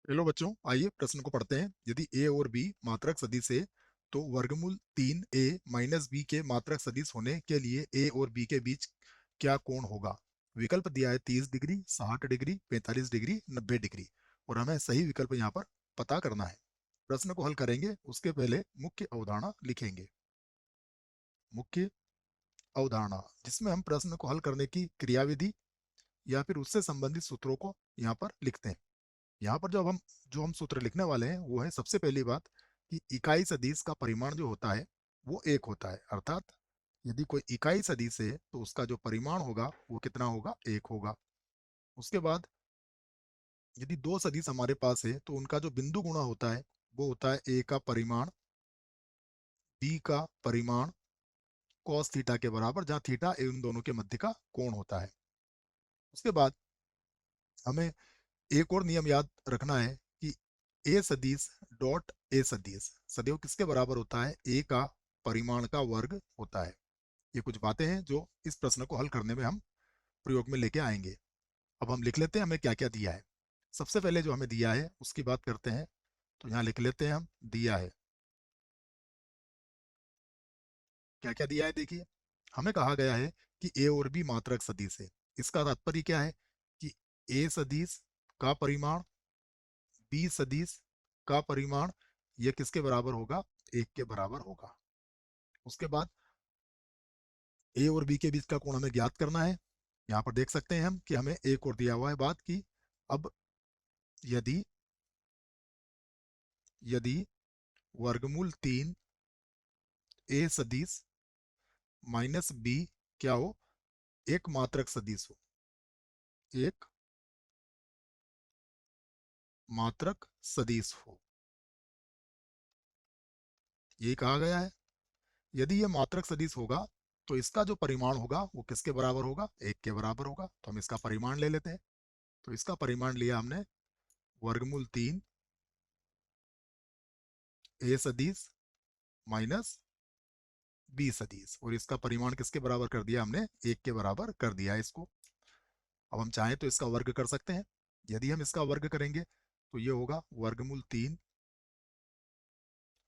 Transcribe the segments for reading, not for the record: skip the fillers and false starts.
Hello बच्चों, आइए प्रश्न को पढ़ते हैं। यदि ए और बी मात्रक सदिश है तो वर्गमूल 3a माइनस बी के मात्रक सदिश होने के लिए ए और बी के बीच क्या कोण होगा। विकल्प दिया है 30 डिग्री, 60 डिग्री, 45 डिग्री, 90 डिग्री और हमें सही विकल्प यहाँ पर पता करना है। प्रश्न को हल करेंगे उसके पहले मुख्य अवधारणा लिखेंगे। मुख्य अवधारणा जिसमें हम प्रश्न को हल करने की क्रियाविधि या फिर उससे संबंधित सूत्रों को यहाँ पर लिखते हैं। यहाँ पर जो हम सूत्र लिखने वाले हैं वो है, सबसे पहली बात कि इकाई सदिश का परिमाण जो होता है वो एक होता है। अर्थात यदि कोई इकाई सदिश है तो उसका जो परिमाण होगा वो कितना होगा, एक होगा। उसके बाद यदि दो सदिश हमारे पास है तो उनका जो बिंदु गुणा होता है वो होता है ए का परिमाण बी का परिमाण कॉस थीटा के बराबर, जहाँ थीटा इन दोनों के मध्य का कोण होता है। उसके बाद हमें एक और नियम याद रखना है कि ए सदिश डॉट ए सदिश सदैव किसके बराबर होता है, ए का परिमाण का वर्ग होता है। ये कुछ बातें हैं जो इस प्रश्न को हल करने में हम प्रयोग में लेके आएंगे। अब हम लिख लेते हैं हमें क्या क्या दिया है। सबसे पहले जो हमें दिया है उसकी बात करते हैं, तो यहाँ लिख लेते हैं हम दिया है। क्या क्या दिया है देखिए, हमें कहा गया है कि ए और बी मात्रक सदिश है। इसका तात्पर्य क्या है कि ए सदिश का परिमाण बी सदिश का परिमाण यह किसके बराबर होगा, एक के बराबर होगा। उसके बाद ए और बी के बीच का कोण हमें ज्ञात करना है। यहाँ पर देख सकते हैं हम कि हमें एक और दिया हुआ है बात की। अब यदि यदि वर्गमूल 3 ए सदिश माइनस बी क्या हो, एक मात्रक सदिश हो, एक मात्रक सदिश हो, ये कहा गया है। यदि ये मात्रक सदिश होगा तो इसका जो परिमाण होगा वो किसके बराबर होगा, एक के बराबर होगा। तो हम इसका परिमाण ले लेते हैं। तो इसका परिमाण लिया हमने वर्गमूल 3 ए सदिश माइनस बी सदिश, और इसका परिमाण किसके बराबर कर दिया हमने, एक के बराबर कर दिया इसको। अब हम चाहें तो इसका वर्ग कर सकते हैं। यदि हम इसका वर्ग करेंगे तो ये होगा वर्गमूल 3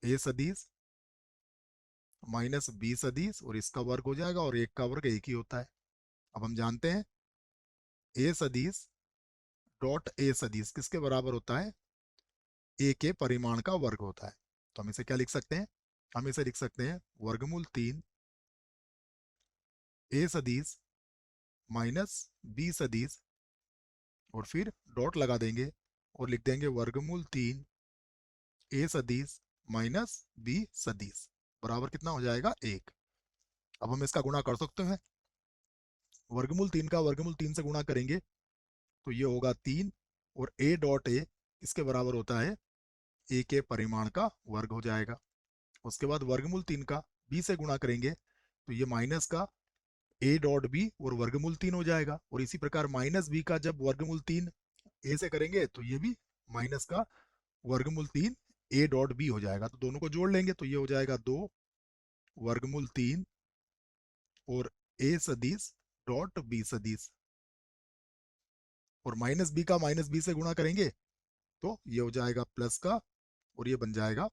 ए सदिश माइनस बी सदिश, और इसका वर्ग हो जाएगा, और एक का वर्ग एक ही होता है। अब हम जानते हैं ए सदिश डॉट ए सदिश किसके बराबर होता है, ए के परिमाण का वर्ग होता है। तो हम इसे क्या लिख सकते हैं, हम इसे लिख सकते हैं वर्गमूल 3 ए सदिश माइनस बी सदिश, और फिर डॉट लगा देंगे और लिख देंगे वर्गमूल 3 ए सदिश माइनस बी सदिश बराबर कितना हो जाएगा, एक। अब हम इसका गुणा कर सकते हैं। वर्गमूल 3 का वर्गमूल 3 से गुणा करेंगे तो ये होगा 3, और ए डॉट ए इसके बराबर होता है ए के परिमाण का वर्ग हो जाएगा। उसके बाद वर्गमूल 3 का बी से गुणा करेंगे तो ये माइनस का ए डॉट बी और वर्गमूल 3 हो जाएगा। और इसी प्रकार माइनस बी का जब वर्गमूल 3 ए से करेंगे तो ये भी माइनस का वर्गमूल 3 ए डॉट बी हो जाएगा। तो दोनों को जोड़ लेंगे तो ये हो जाएगा 2 वर्गमूल 3 और ए सदिश डॉट बी सदिश, और माइनस बी का माइनस बी से गुणा करेंगे तो ये हो जाएगा प्लस का, और ये बन जाएगा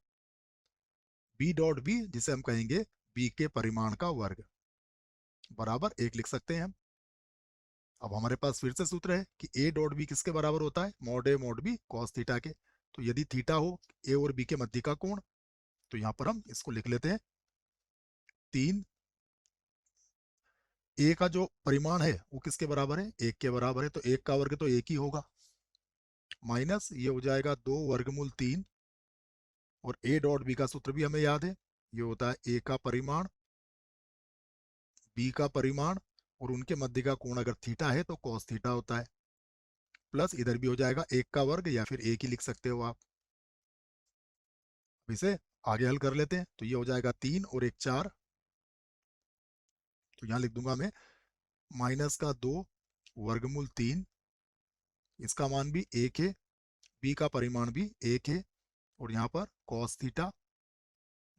बी डॉट बी, जिसे हम कहेंगे बी के परिमाण का वर्ग बराबर एक लिख सकते हैं हम। अब हमारे पास फिर से सूत्र है कि ए डॉट बी किसके बराबर होता है, mod A mod B cos theta के। तो यदि थीटा हो ए और बी के मध्य का कोण, तो यहाँ पर हम इसको लिख लेते हैं 3, ए का जो परिमाण है वो किसके बराबर है, एक के बराबर है, तो एक का वर्ग तो एक ही होगा, माइनस ये हो जाएगा 2 वर्गमूल 3, और ए डॉट बी का सूत्र भी हमें याद है, ये होता है ए का परिमाण बी का परिमाण, और उनके मध्य का कोण अगर थीटा है तो कॉस थीटा होता है, प्लस इधर भी हो जाएगा एक का वर्ग, या फिर एक ही लिख सकते हो आप। इसे आगे हल कर लेते हैं तो ये हो जाएगा 3 और एक 4। तो यहाँ लिख दूंगा मैं माइनस का 2 वर्गमूल 3, इसका मान भी एक है, बी का परिमाण भी एक है, और यहाँ पर कॉस थीटा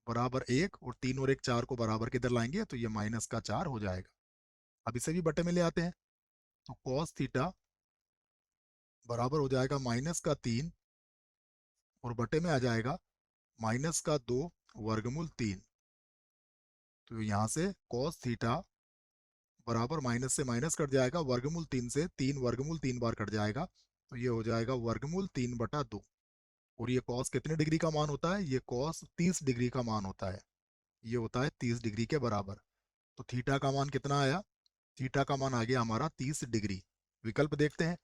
बराबर एक, और 3 और एक 4 को बराबर किधर लाएंगे तो ये माइनस का 4 हो जाएगा। अब इसे भी बटे में ले आते हैं तो कॉस थीटा बराबर हो जाएगा माइनस का 3 और बटे में आ जाएगा माइनस का 2 वर्गमूल 3। तो यहाँ से कॉस थीटा बराबर माइनस से माइनस कट जाएगा, वर्गमूल 3 से 3 वर्गमूल 3 बार कट जाएगा, तो ये हो जाएगा वर्गमूल 3/2। और ये कॉस कितने डिग्री का मान होता है? ये कॉस 30 डिग्री का मान होता है, ये होता है 30 डिग्री के बराबर। तो थीटा का मान कितना आया? थीटा का मान आ गया हमारा 30 डिग्री। विकल्प देखते हैं।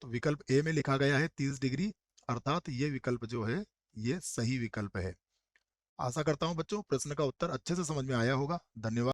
तो विकल्प ए में लिखा गया है 30 डिग्री, अर्थात ये विकल्प जो है ये सही विकल्प है। आशा करता हूं बच्चों प्रश्न का उत्तर अच्छे से समझ में आया होगा। धन्यवाद।